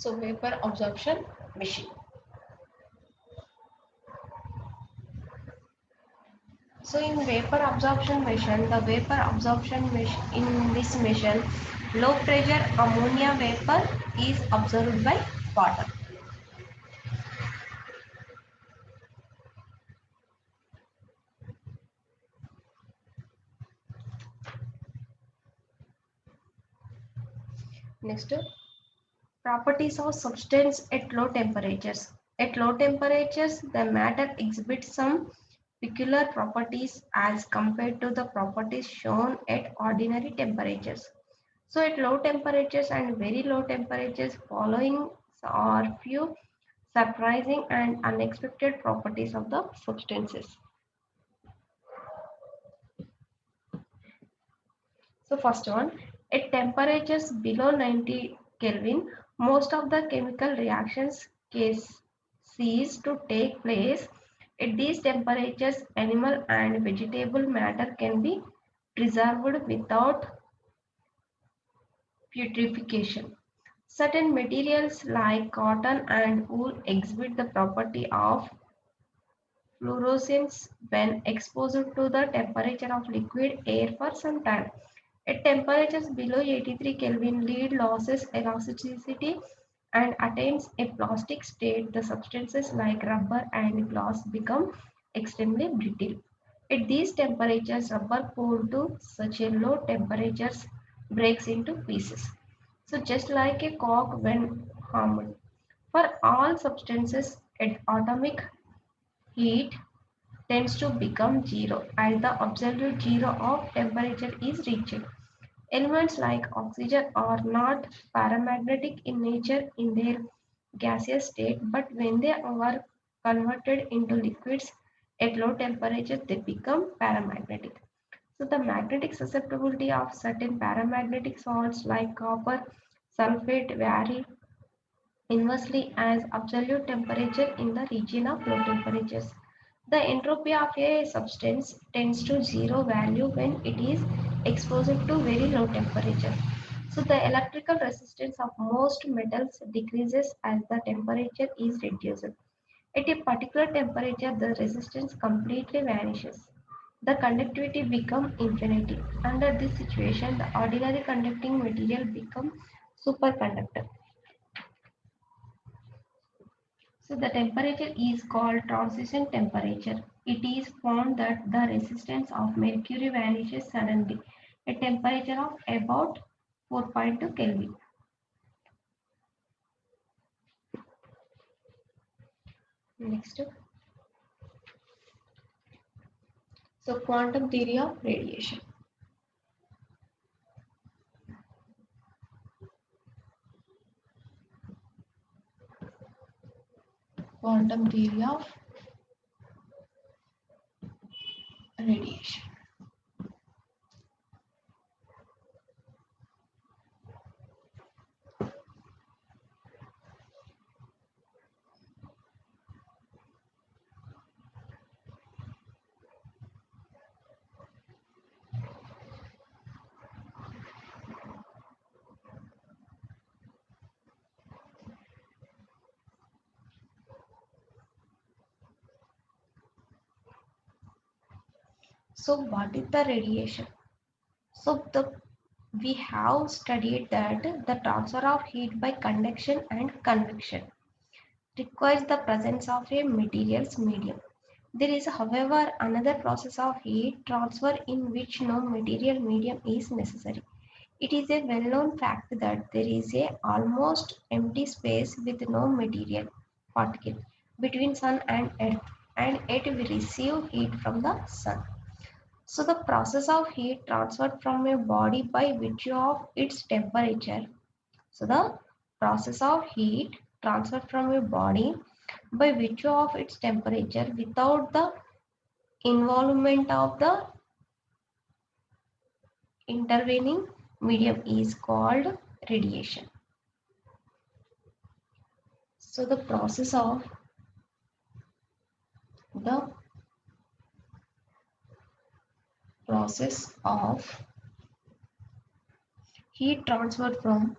So vapor absorption machine. So in vapor absorption machine, the vapor absorption machine in this machine, low pressure ammonia vapor is absorbed by water. Next, properties of substance at low temperatures. At low temperatures, the matter exhibits some peculiar properties as compared to the properties shown at ordinary temperatures. So at low temperatures and very low temperatures, following are few surprising and unexpected properties of the substances. So first one, at temperatures below 90 Kelvin, most of the chemical reactions cease to take place. At these temperatures, animal and vegetable matter can be preserved without putrefaction. Certain materials like cotton and wool exhibit the property of fluorescence when exposed to the temperature of liquid air for some time. At temperatures below 83 Kelvin, lead loses elasticity and attains a plastic state. The substances like rubber and glass become extremely brittle. At these temperatures, rubber cooled to such a low temperatures breaks into pieces. So just like a cork when harmed. For all substances at atomic heat tends to become zero as the absolute zero of temperature is reached. Elements like oxygen are not paramagnetic in nature in their gaseous state, but when they are converted into liquids at low temperature, they become paramagnetic. So the magnetic susceptibility of certain paramagnetic salts like copper sulfate vary inversely as absolute temperature in the region of low temperatures. The entropy of a substance tends to zero value when it is exposed to very low temperature. So the electrical resistance of most metals decreases as the temperature is reduced. At a particular temperature, the resistance completely vanishes. The conductivity becomes infinity. Under this situation, the ordinary conducting material becomes superconductor. So the temperature is called transition temperature. It is found that the resistance of mercury vanishes suddenly at temperature of about 4.2 Kelvin. Next, so quantum theory of radiation. Quantum theory of radiation. So what is the radiation? So we have studied that the transfer of heat by conduction and convection requires the presence of a materials medium. There is, however, another process of heat transfer in which no material medium is necessary. It is a well-known fact that there is a almost empty space with no material particle between sun and earth, and yet we receive heat from the sun. So the process of heat transferred from a body by virtue of its temperature. So the process of heat transferred from a body by virtue of its temperature without the involvement of the intervening medium is called radiation. So the the process of heat transfer from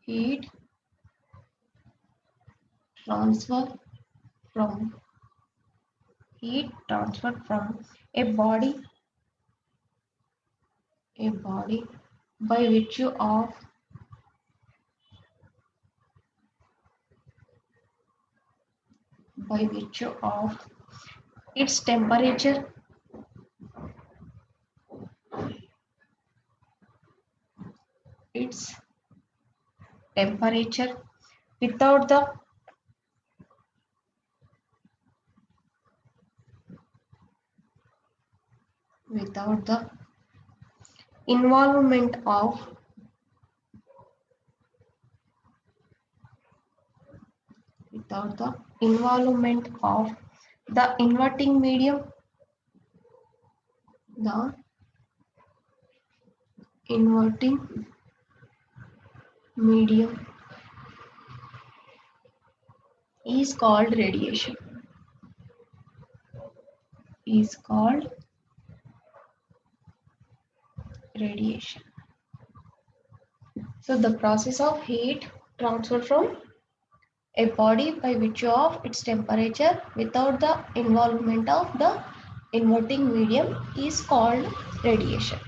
heat transfer from heat transferred from a body by virtue of its temperature its temperature without the without the involvement of without the involvement of the inverting medium. The inverting medium is called radiation. Is called radiation. So the process of heat transfer from a body by virtue of its temperature without the involvement of the inverting medium is called radiation.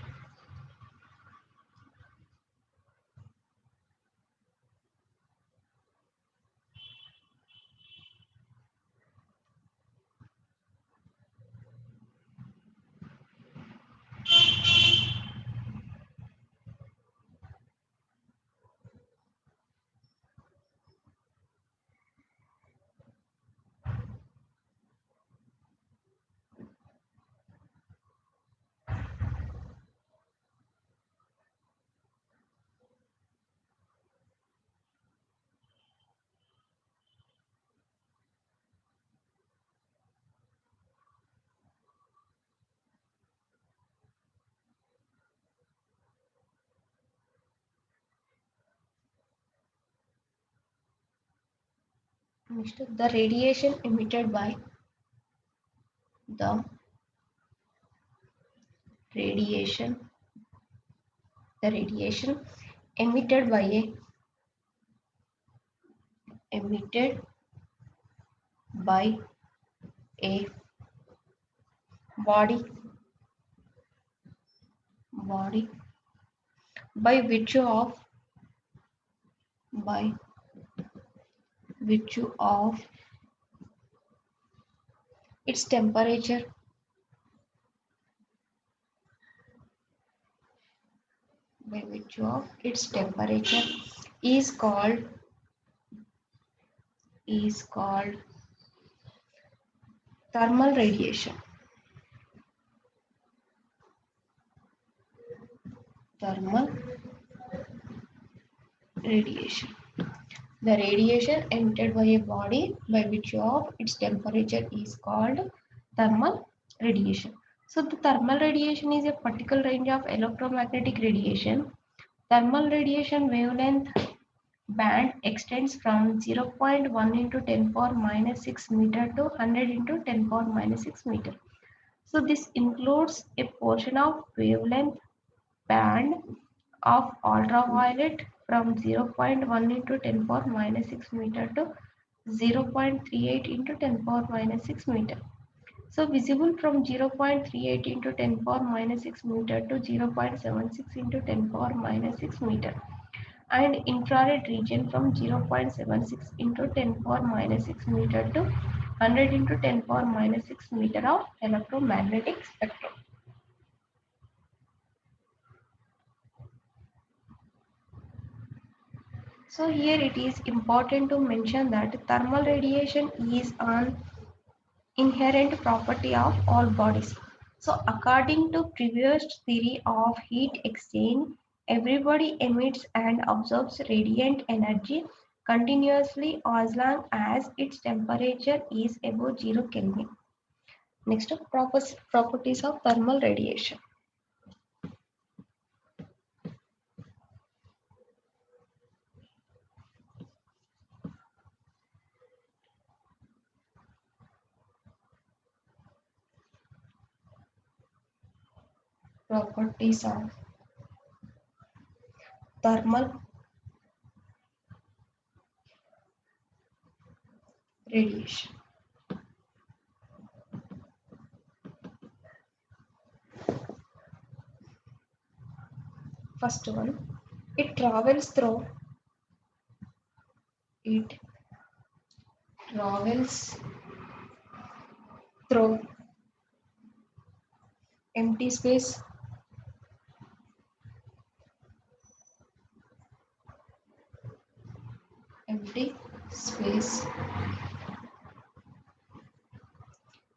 Next, the radiation emitted by the radiation the radiation emitted by a emitted by a body body by by virtue of its temperature by virtue of its temperature is called thermal radiation. Thermal radiation. The radiation emitted by a body by virtue of its temperature is called thermal radiation. So the thermal radiation is a particular range of electromagnetic radiation. Thermal radiation wavelength band extends from 0.1 into 10 power minus 6 meter to 100 into 10 power minus 6 meter. So this includes a portion of wavelength band of ultraviolet from 0.1 into 10 power minus 6 meter to 0.38 into 10 power minus 6 meter. So visible from 0.38 into 10 power minus 6 meter to 0.76 into 10 power minus 6 meter, and infrared region from 0.76 into 10 power minus 6 meter to 100 into 10 power minus 6 meter of electromagnetic spectrum. So here it is important to mention that thermal radiation is an inherent property of all bodies. So according to previous theory of heat exchange, everybody emits and absorbs radiant energy continuously as long as its temperature is above 0 Kelvin. Next, properties of thermal radiation. Properties of thermal radiation. First one, it travels through empty space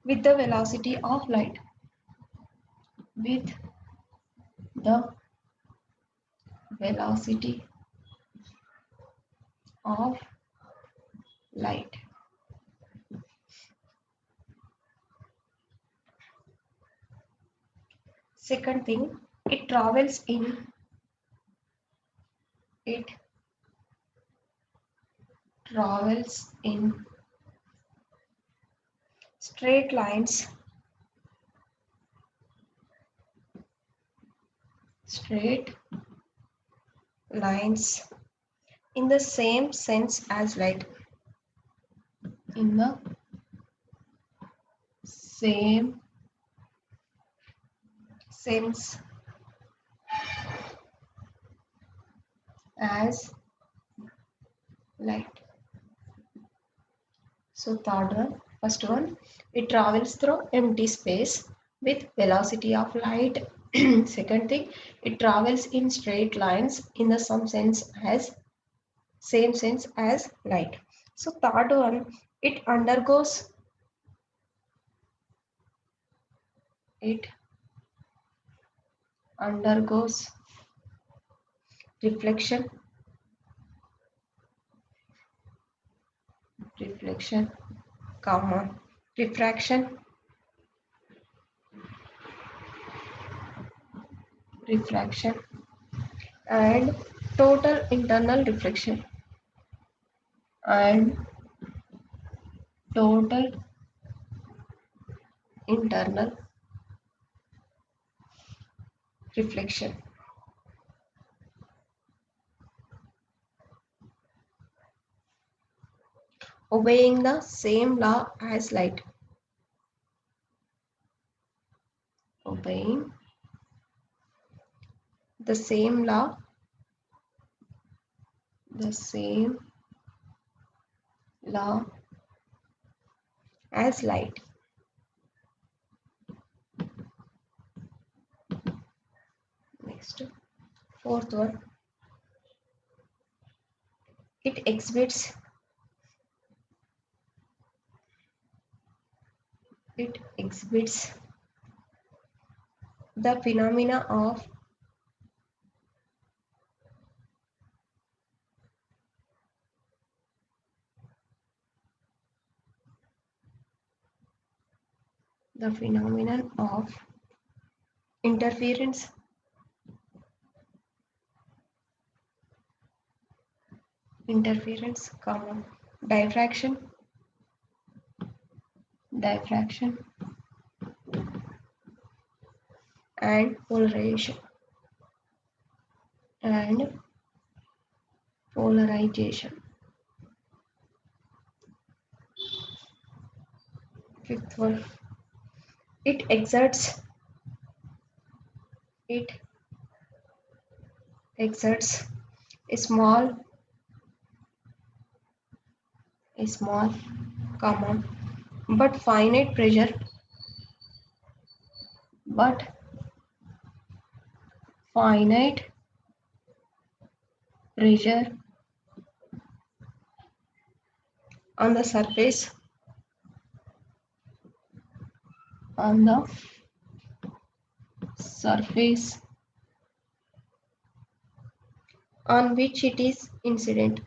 with the velocity of light. With the velocity of light. Second thing, it travels in straight lines in the same sense as light. In the same sense as light. So first one, it travels through empty space with velocity of light. Second thing, it travels in straight lines in the same sense as light. So third one, it undergoes reflection, refraction, and total internal reflection. Obeying the same law as light. Obeying the same law as light. Next, fourth one, it exhibits the phenomena of interference, diffraction, and polarization. Fifth one, it exerts a small but finite pressure on the surface on which it is incident.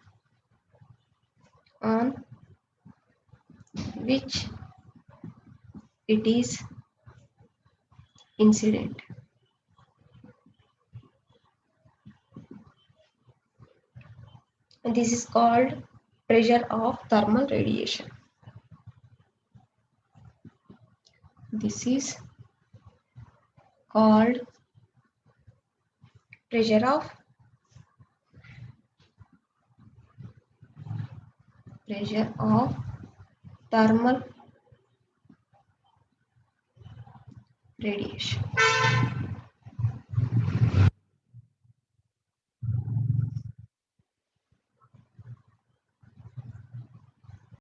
And this is called pressure of thermal radiation. This is called pressure of thermal radiation.